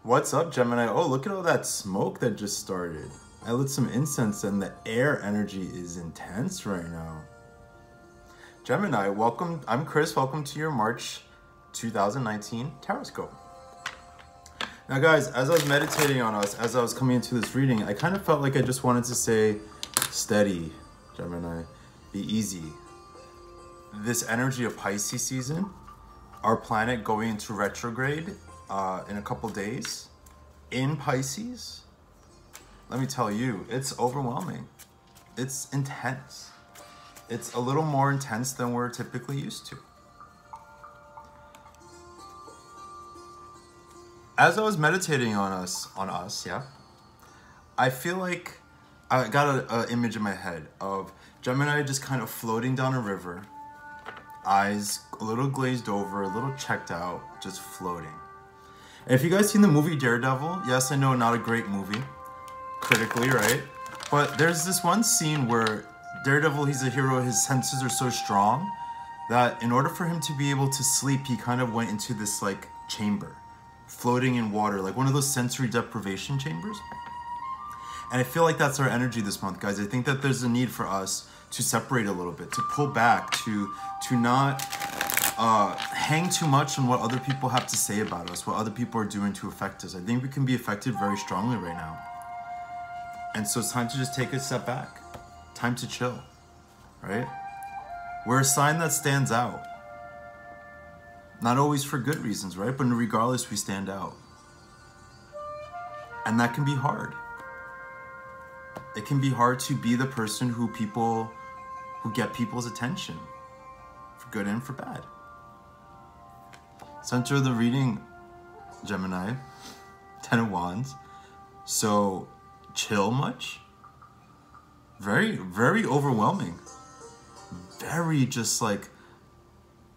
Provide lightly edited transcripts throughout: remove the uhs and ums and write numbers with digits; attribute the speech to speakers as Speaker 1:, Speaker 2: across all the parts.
Speaker 1: What's up, Gemini? Oh, look at all that smoke that just started. I lit some incense and the air energy is intense right now. Gemini, welcome. I'm Chris. Welcome to your March 2019 Taroscope. Now, guys, as I was meditating on us, as I was coming into this reading, I kind of felt like I just wanted to say, steady, Gemini, be easy. This energy of Pisces season, our planet going into retrograde in a couple days in Pisces, let me tell you, it's overwhelming. It's intense. It's a little more intense than we're typically used to. As I was meditating on us, yeah, I feel like I got an image in my head of Gemini just kind of floating down a river, eyes a little glazed over, a little checked out, just floating. And if you guys seen the movie Daredevil, yes, I know, not a great movie, critically, right? But there's this one scene where Daredevil, he's a hero, his senses are so strong that in order for him to be able to sleep, he kind of went into this like chamber, floating in water, like one of those sensory deprivation chambers. And I feel like that's our energy this month, guys. I think that there's a need for us to separate a little bit, to pull back, to not hang too much on what other people have to say about us, what other people are doing to affect us. I think we can be affected very strongly right now. And so it's time to just take a step back. Time to chill, right? We're a sign that stands out. Not always for good reasons, right? But regardless, we stand out. And that can be hard. It can be hard to be the person who get people's attention, for good and for bad. Center of the reading, Gemini, 10 of Wands. So, chill much? Very, very overwhelming. Very just like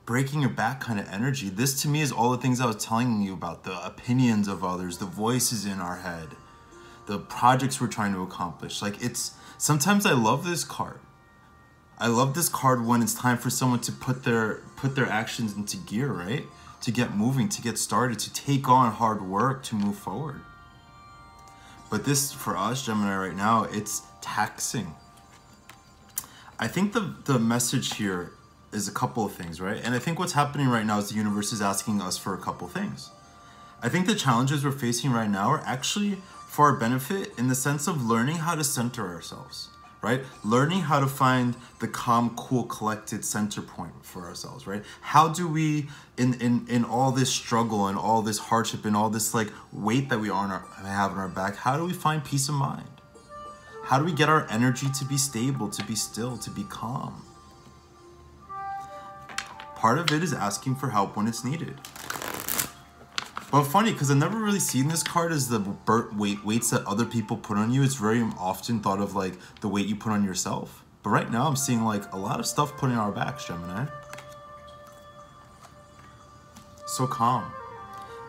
Speaker 1: breaking your back kind of energy. This to me is all the things I was telling you about, the opinions of others, the voices in our head, the projects we're trying to accomplish. Like sometimes I love this card. I love this card when it's time for someone to put their actions into gear, right? To get moving, to get started, to take on hard work, to move forward. But this, for us, Gemini, right now, it's taxing. I think the message here is a couple of things, right? And I think what's happening right now is the universe is asking us for a couple things. I think the challenges we're facing right now are actually for our benefit in the sense of learning how to center ourselves, right? Learning how to find the calm, cool, collected center point for ourselves, right? How do we, in all this struggle and all this hardship and all this like weight that we have on our back, how do we find peace of mind? How do we get our energy to be stable, to be still, to be calm? Part of it is asking for help when it's needed. But funny, because I've never really seen this card as the weights that other people put on you. It's very often thought of like the weight you put on yourself. But right now I'm seeing like a lot of stuff put in our backs, Gemini. So calm.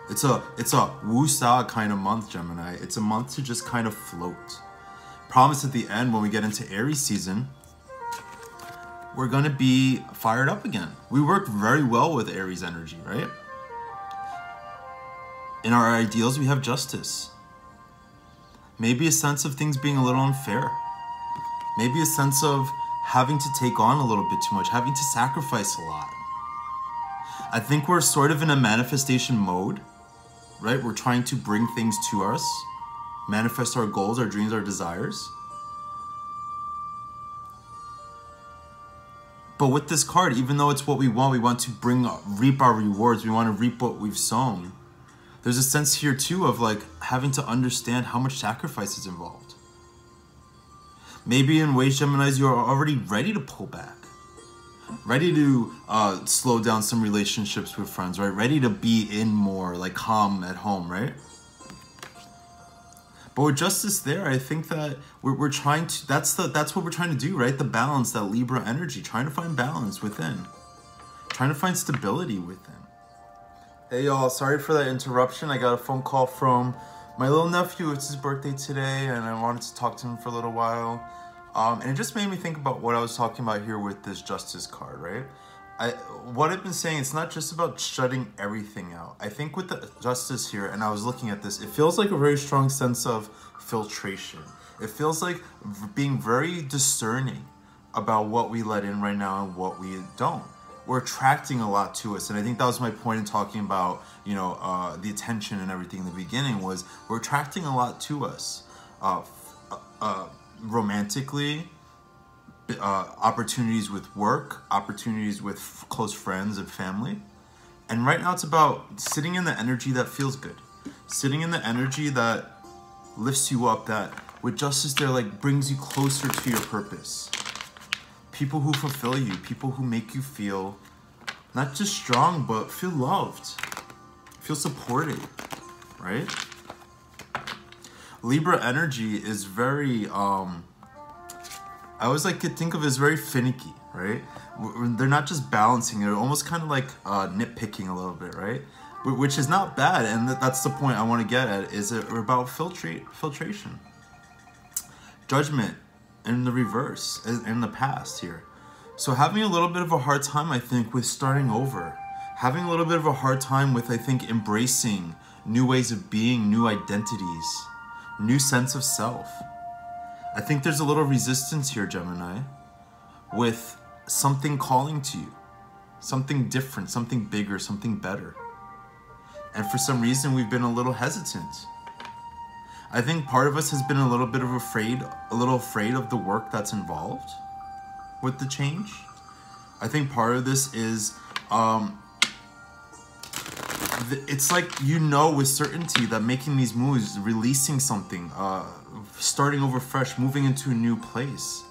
Speaker 1: It's a Uusi kind of month, Gemini. It's a month to just kind of float. Promise at the end, when we get into Aries season, we're going to be fired up again. We work very well with Aries energy, right? In our ideals, we have justice. Maybe a sense of things being a little unfair. Maybe a sense of having to take on a little bit too much, having to sacrifice a lot. I think we're sort of in a manifestation mode, right? We're trying to bring things to us, manifest our goals, our dreams, our desires. But with this card, even though it's what we want to reap our rewards, we want to reap what we've sown. There's a sense here too of like having to understand how much sacrifice is involved. Maybe in ways, Geminis, you're already ready to pull back. Ready to slow down some relationships with friends, right? Ready to be in more, like calm at home, right? But with justice there, I think that we're trying to, that's what we're trying to do, right? The balance, that Libra energy, trying to find balance within. Trying to find stability within. Hey y'all, sorry for that interruption. I got a phone call from my little nephew. It's his birthday today and I wanted to talk to him for a little while. And it just made me think about what I was talking about here with this justice card, right? what I've been saying, it's not just about shutting everything out. I think with the justice here, and I was looking at this, it feels like a very strong sense of filtration. It feels like being very discerning about what we let in right now and what we don't. We're attracting a lot to us, and I think that was my point in talking about, you know, the attention and everything in the beginning, was we're attracting a lot to us, romantically, opportunities with work, opportunities with close friends and family. And right now it's about sitting in the energy that feels good, sitting in the energy that lifts you up, that with justice there, like, brings you closer to your purpose. People who fulfill you, people who make you feel not just strong, but feel loved, feel supported, right? Libra energy is very, I always like to think of it as very finicky, right? They're not just balancing, they're almost kind of like nitpicking a little bit, right? Which is not bad, and that's the point I want to get at, is it about filtration. Judgment in the reverse, in the past here. So having a little bit of a hard time, I think, with starting over. Having a little bit of a hard time with, I think, embracing new ways of being, new identities, new sense of self. I think there's a little resistance here, Gemini, with something calling to you. Something different, something bigger, something better. And for some reason, we've been a little hesitant. I think part of us has been a little bit afraid of the work that's involved with the change. I think part of this is, it's like, you know with certainty that making these moves, releasing something, starting over fresh, moving into a new place,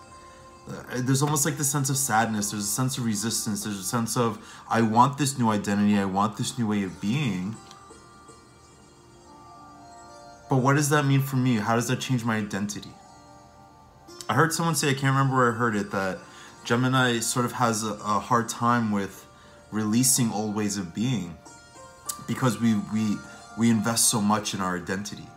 Speaker 1: there's almost like this sense of sadness, there's a sense of resistance, there's a sense of, I want this new identity, I want this new way of being. But what does that mean for me? How does that change my identity? I heard someone say, I can't remember where I heard it, that Gemini sort of has a hard time with releasing old ways of being because we invest so much in our identity,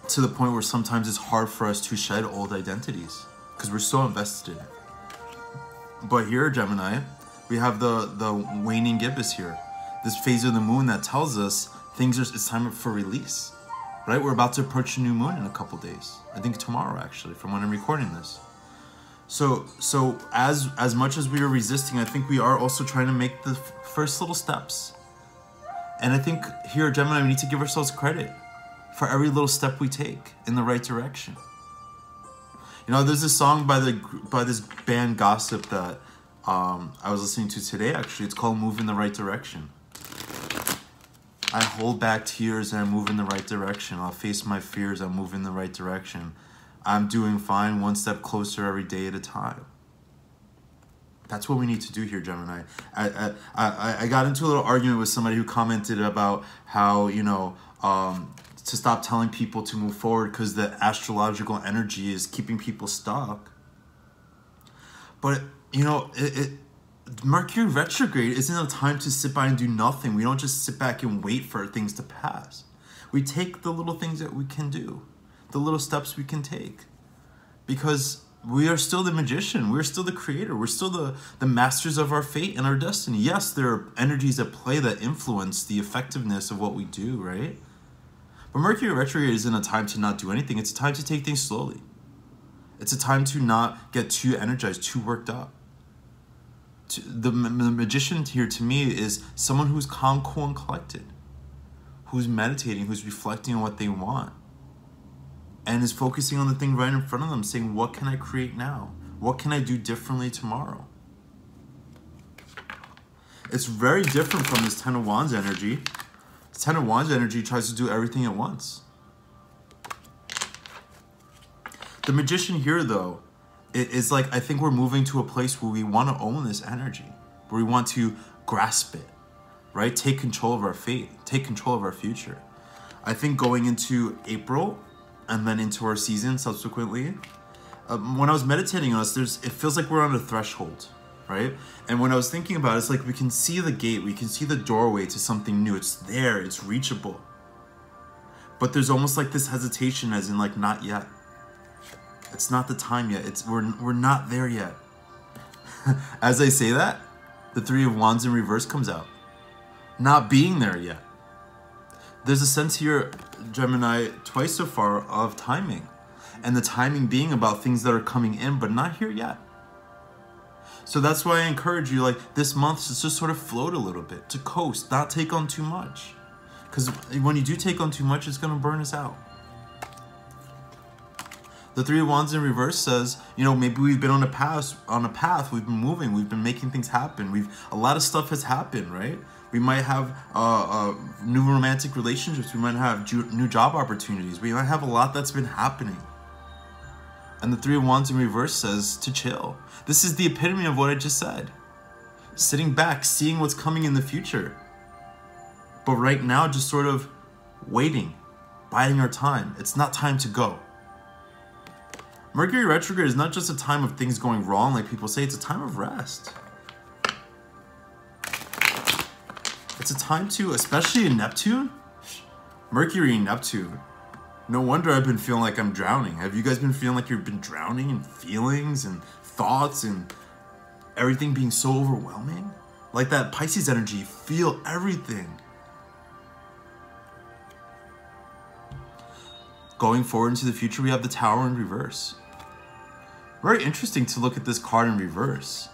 Speaker 1: to the point where sometimes it's hard for us to shed old identities because we're so invested in it. But here, Gemini, we have the waning gibbous here, this phase of the moon that tells us it's time for release, right? We're about to approach a new moon in a couple days. I think tomorrow, actually, from when I'm recording this. So as much as we are resisting, I think we are also trying to make the first little steps. And I think here, Gemini, we need to give ourselves credit for every little step we take in the right direction. You know, there's this song by this band Gossip that I was listening to today, actually. It's called Move in the Right Direction. I hold back tears and I move in the right direction. I'll face my fears, I'll move in the right direction. I'm doing fine, one step closer every day at a time. That's what we need to do here, Gemini. I got into a little argument with somebody who commented about how, you know, to stop telling people to move forward because the astrological energy is keeping people stuck. But, you know, Mercury retrograde isn't a time to sit by and do nothing. We don't just sit back and wait for things to pass. We take the little things that we can do, the little steps we can take, because we are still the magician. We're still the creator. We're still the masters of our fate and our destiny. Yes, there are energies at play that influence the effectiveness of what we do, right? But Mercury retrograde isn't a time to not do anything. It's a time to take things slowly. It's a time to not get too energized, too worked up. The magician here, to me, is someone who's calm, cool, and collected, who's meditating, who's reflecting on what they want, and is focusing on the thing right in front of them, saying, what can I create now? What can I do differently tomorrow? It's very different from this Ten of Wands energy. This Ten of Wands energy tries to do everything at once. The magician here, though, it's like, I think we're moving to a place where we want to own this energy, where we want to grasp it, right? Take control of our fate, take control of our future. I think going into April and then into our season subsequently, when I was meditating on this, it feels like we're on a threshold, right? And when I was thinking about it, it's like we can see the gate, we can see the doorway to something new. It's there, it's reachable. But there's almost like this hesitation, as in like, not yet. It's not the time yet. We're not there yet. As I say that, the Three of Wands in reverse comes out. Not being there yet. There's a sense here, Gemini, twice so far of timing. And the timing being about things that are coming in, but not here yet. So that's why I encourage you, like, this month to just sort of float a little bit, to coast, not take on too much. Because when you do take on too much, it's going to burn us out. The Three of Wands in reverse says, you know, maybe we've been on a path, we've been moving, we've been making things happen. A lot of stuff has happened, right? We might have new romantic relationships. We might have new job opportunities. We might have a lot that's been happening. And the Three of Wands in reverse says to chill. This is the epitome of what I just said. Sitting back, seeing what's coming in the future. But right now, just sort of waiting, biding our time. It's not time to go. Mercury retrograde is not just a time of things going wrong like people say. It's a time of rest. It's a time to, especially in Neptune, Mercury and Neptune. No wonder I've been feeling like I'm drowning. Have you guys been feeling like you've been drowning in feelings and thoughts and everything being so overwhelming? Like that Pisces energy, feel everything. Going forward into the future, we have the Tower in reverse. Very interesting to look at this card in reverse.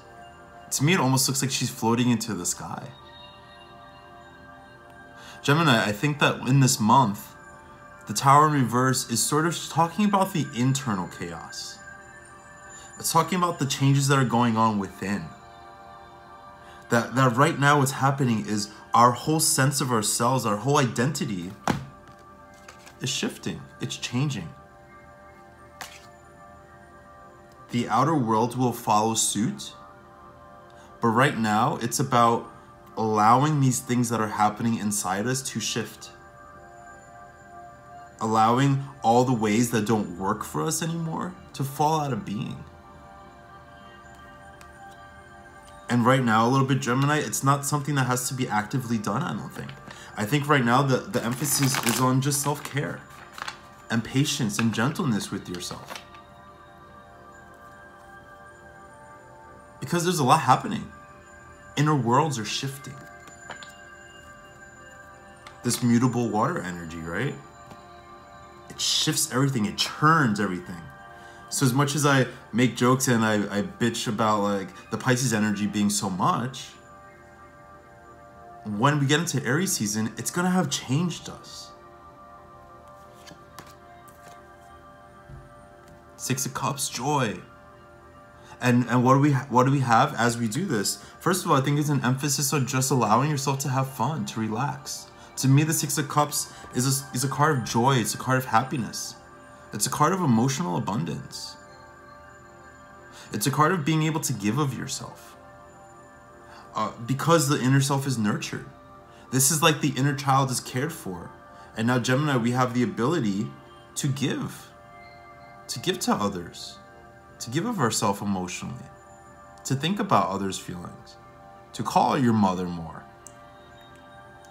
Speaker 1: To me, it almost looks like she's floating into the sky. Gemini, I think that in this month, the Tower in reverse is sort of talking about the internal chaos. It's talking about the changes that are going on within. That right now what's happening is our whole sense of ourselves, our whole identity is shifting. It's changing. The outer world will follow suit. But right now, it's about allowing these things that are happening inside us to shift. Allowing all the ways that don't work for us anymore to fall out of being. And right now, a little bit Gemini, it's not something that has to be actively done, I don't think. I think right now the emphasis is on just self-care and patience and gentleness with yourself. Because there's a lot happening. Inner worlds are shifting. This mutable water energy, right? It shifts everything. It churns everything. So as much as I make jokes and I bitch about like the Pisces energy being so much, when we get into Aries season, it's going to have changed us. Six of Cups, joy. And what do we have as we do this? First of all, I think it's an emphasis on just allowing yourself to have fun, to relax. To me, the Six of Cups is a card of joy. It's a card of happiness. It's a card of emotional abundance. It's a card of being able to give of yourself. Because the inner self is nurtured. This is like the inner child is cared for. And now, Gemini, we have the ability to give. To give to others. To give of ourselves emotionally. To think about others' feelings. To call your mother more.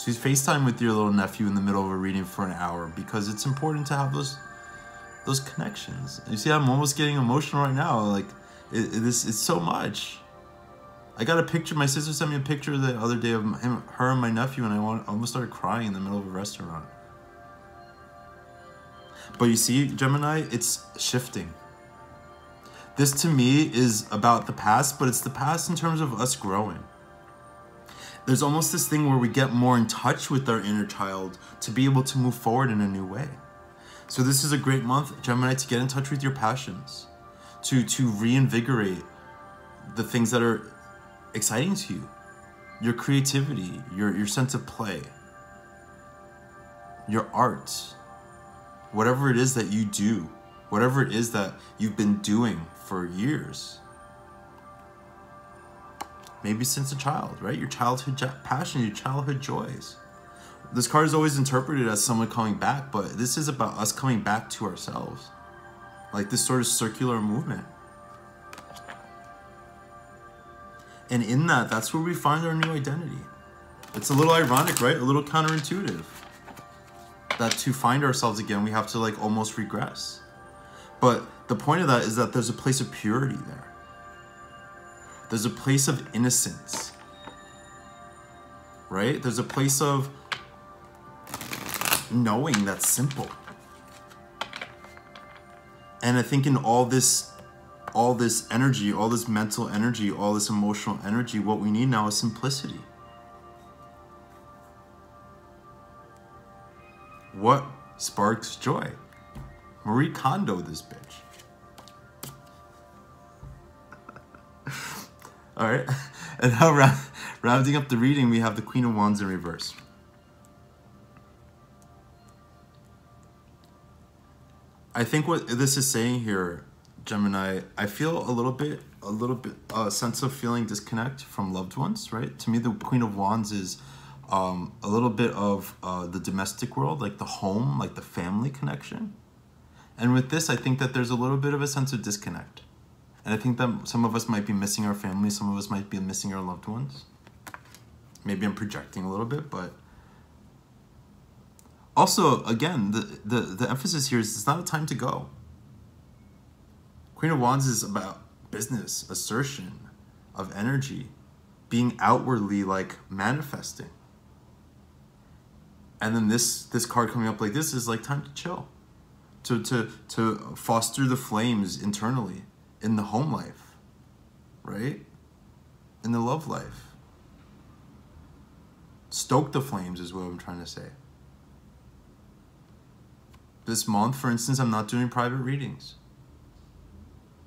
Speaker 1: To FaceTime with your little nephew in the middle of a reading for an hour. Because it's important to have those connections. You see, I'm almost getting emotional right now. Like, it's so much. I got a picture. My sister sent me a picture the other day of her and my nephew, and I almost started crying in the middle of a restaurant. But you see, Gemini, it's shifting. This to me is about the past, but it's the past in terms of us growing. There's almost this thing where we get more in touch with our inner child to be able to move forward in a new way. So this is a great month, Gemini, to get in touch with your passions, to reinvigorate the things that are exciting to you, your creativity, your sense of play, your art, whatever it is that you do, whatever it is that you've been doing for years. Maybe since a child, right? Your childhood passion, your childhood joys. This card is always interpreted as someone coming back, but this is about us coming back to ourselves. Like this sort of circular movement. And in that, that's where we find our new identity. It's a little ironic, right? A little counterintuitive. That to find ourselves again, we have to like almost regress. But the point of that is that there's a place of purity there. There's a place of innocence, right? There's a place of knowing that's simple. And I think in all this energy, all this mental energy, all this emotional energy, what we need now is simplicity. What sparks joy? Marie Kondo this bitch. All right, and now rounding up the reading, we have the Queen of Wands in reverse. I think what this is saying here, Gemini, I feel a little bit, a sense of feeling disconnect from loved ones, right? To me, the Queen of Wands is a little bit of the domestic world, like the home, like the family connection. And with this, I think that there's a little bit of a sense of disconnect. And I think that some of us might be missing our family, some of us might be missing our loved ones. Maybe I'm projecting a little bit, but also, again, the emphasis here is it's not a time to go. Queen of Wands is about business, assertion of energy, being outwardly like manifesting. And then this card coming up like this is like time to chill, to foster the flames internally in the home life, right? In the love life. Stoke the flames is what I'm trying to say. This month, for instance, I'm not doing private readings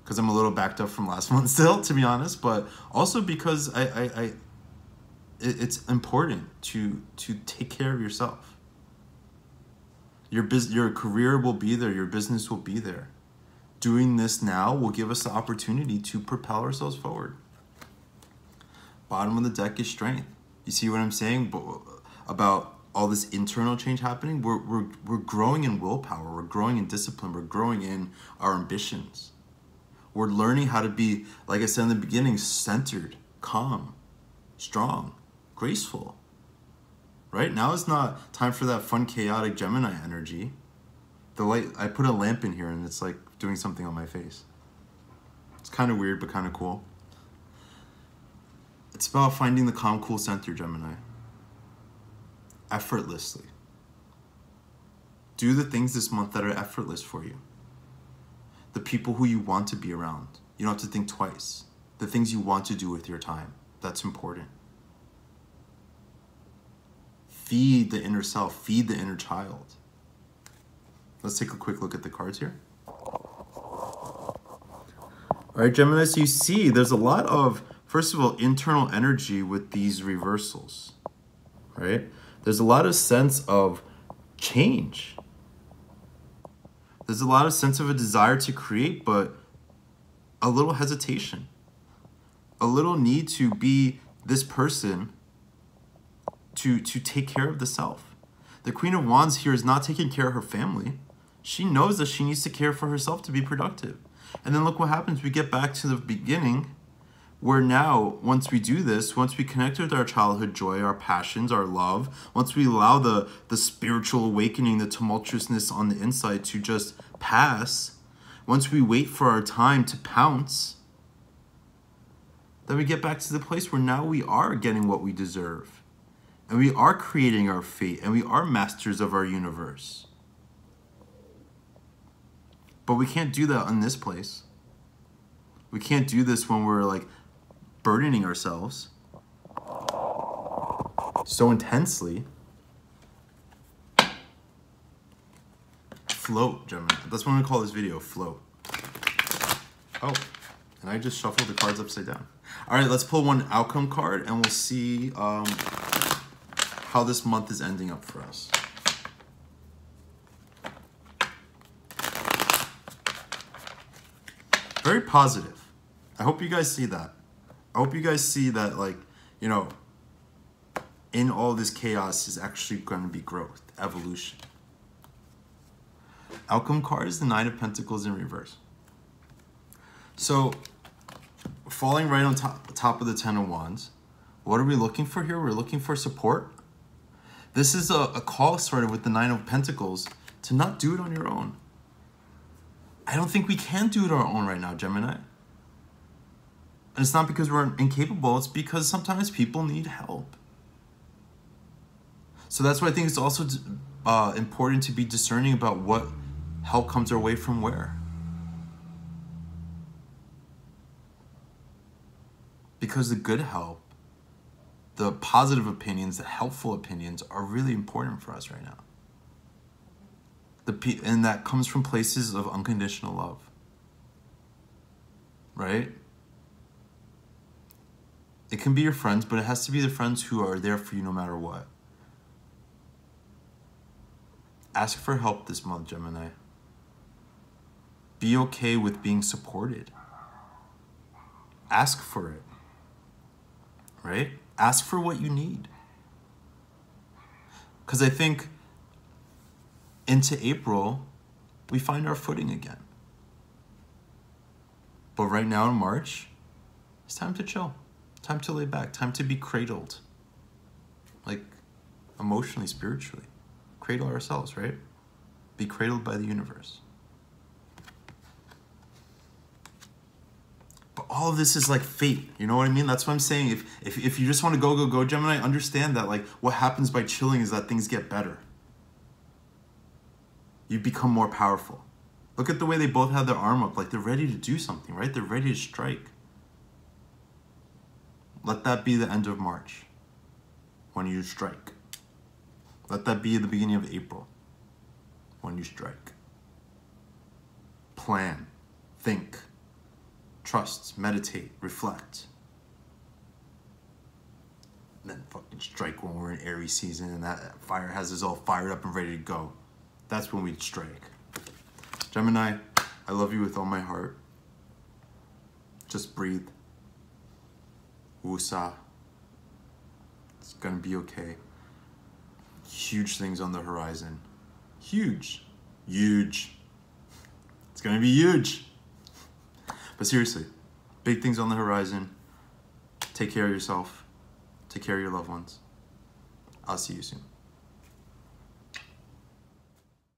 Speaker 1: because I'm a little backed up from last month still, to be honest, but also because it's important to take care of yourself. Your career will be there, your business will be there. Doing this now will give us the opportunity to propel ourselves forward. Bottom of the deck is strength. You see what I'm saying about all this internal change happening? We're growing in willpower, we're growing in discipline, we're growing in our ambitions. We're learning how to be, like I said in the beginning, centered, calm, strong, graceful. Right? Now is not time for that fun, chaotic Gemini energy. The light, I put a lamp in here and it's like doing something on my face. It's kind of weird, but kind of cool. It's about finding the calm, cool center, Gemini. Effortlessly. Do the things this month that are effortless for you. The people who you want to be around. You don't have to think twice. The things you want to do with your time. That's important. Feed the inner self. Feed the inner child. Let's take a quick look at the cards here. All right, Gemini, so you see there's a lot of, first of all, internal energy with these reversals, right? There's a lot of sense of change. There's a lot of sense of a desire to create, but a little hesitation. A little need to be this person to take care of the self. The Queen of Wands here is not taking care of her family. She knows that she needs to care for herself to be productive. And then look what happens. We get back to the beginning where now, once we do this, once we connect with our childhood joy, our passions, our love, once we allow the spiritual awakening, the tumultuousness on the inside to just pass, once we wait for our time to pounce, then we get back to the place where now we are getting what we deserve. And we are creating our fate, and we are masters of our universe. But we can't do that in this place. We can't do this when we're like burdening ourselves so intensely. Float, Gemini. That's what I'm gonna call this video, float. Oh, and I just shuffled the cards upside down. All right, let's pull one outcome card and we'll see how this month is ending up for us. Very positive. I hope you guys see that. I hope you guys see that, like, you know, in all this chaos is actually going to be growth, evolution. Outcome card is the Nine of Pentacles in reverse. So, falling right on top of the Ten of Wands, what are we looking for here? We're looking for support. This is a call started with the Nine of Pentacles to not do it on your own. I don't think we can do it on our own right now, Gemini. And it's not because we're incapable, it's because sometimes people need help. So that's why I think it's also important to be discerning about what help comes our way from where. Because the good help, the positive opinions, the helpful opinions are really important for us right now. And that comes from places of unconditional love. Right? It can be your friends, but it has to be the friends who are there for you no matter what. Ask for help this month, Gemini. Be okay with being supported. Ask for it. Right? Ask for what you need. Because I think into April, we find our footing again. But right now in March, it's time to chill. Time to lay back. Time to be cradled. Like, emotionally, spiritually. Cradle ourselves, right? Be cradled by the universe. But all of this is like fate. You know what I mean? That's what I'm saying. If you just want to go, Gemini, understand that like what happens by chilling is that things get better. You become more powerful. Look at the way they both have their arm up. Like they're ready to do something, right? They're ready to strike. Let that be the end of March when you strike. Let that be the beginning of April when you strike. Plan, think, trust, meditate, reflect. And then fucking strike when we're in Aries season and that fire has us all fired up and ready to go. That's when we strike. Gemini, I love you with all my heart. Just breathe. Uusi. It's gonna be okay. Huge things on the horizon. Huge. Huge. It's gonna be huge. But seriously, big things on the horizon. Take care of yourself. Take care of your loved ones. I'll see you soon.